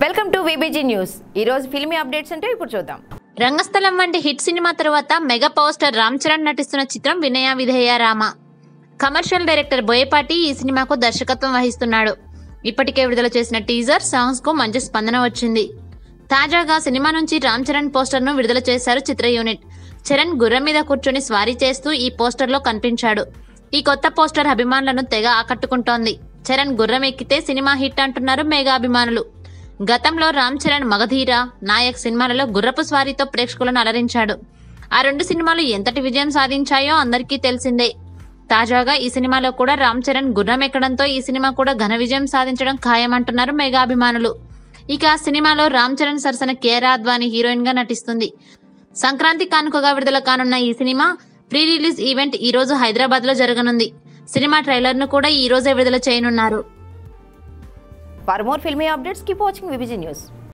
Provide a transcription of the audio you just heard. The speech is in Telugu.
Welcome to VBG news. ఈ రోజు ఫిల్మీ అప్డేట్స్ అంటే ఇప్పుడు చూద్దాం. రంగస్థలం వంటి హిట్ సినిమా తర్వాత mega power star Ram Charan నటిస్తున్న చిత్రం వినయ విధేయ రామ. కమర్షియల్ డైరెక్టర్ బోయపాటి ఈ సినిమాకు దర్శకత్వం వహిస్తున్నాడు. ఇప్పటికే విడుదల చేసిన టీజర్ సాంగ్స్ కు మంచి స్పందన వచ్చింది. తాజాగా సినిమా నుంచి రామ్ చరణ్ పోస్టర్ ను విడుదల చేశారు చిత్ర యూనిట్. చరణ్ గుర్రం మీద కూర్చొని స్వారీ చేస్తూ ఈ పోస్టర్ లో కనిపించాడు. ఈ కొత్త పోస్టర్ అభిమానులను తెగ ఆకట్టుకుంటోంది. చరణ్ గుర్రం ఎక్కితే సినిమా హిట్ అంటున్నారు మెగా అభిమానులు. గతంలో రామ్ చరణ్ మగధీర, నాయక్ సినిమాలలో గుర్రపు స్వారీతో ప్రేక్షకులను అలరించాడు. ఆ రెండు సినిమాలు ఎంతటి విజయం సాధించాయో అందరికీ తెలిసిందే. తాజాగా ఈ సినిమాలో కూడా రామ్ చరణ్ గుర్రం ఎక్కడంతో ఈ సినిమా కూడా ఘన విజయం సాధించడం ఖాయమంటున్నారు మెగా అభిమానులు. ఇక ఆ సినిమాలో రామ్ చరణ్ సరసన కియారా అద్వానీ హీరోయిన్ గా నటిస్తుంది. సంక్రాంతి కానుకగా విడుదల కానున్న ఈ సినిమా ప్రీ రిలీజ్ ఈవెంట్ ఈ రోజు హైదరాబాద్ లో జరగనుంది. సినిమా ట్రైలర్ ను కూడా ఈ రోజే విడుదల చేయనున్నారు. For more filmy updates, keep watching VBG News.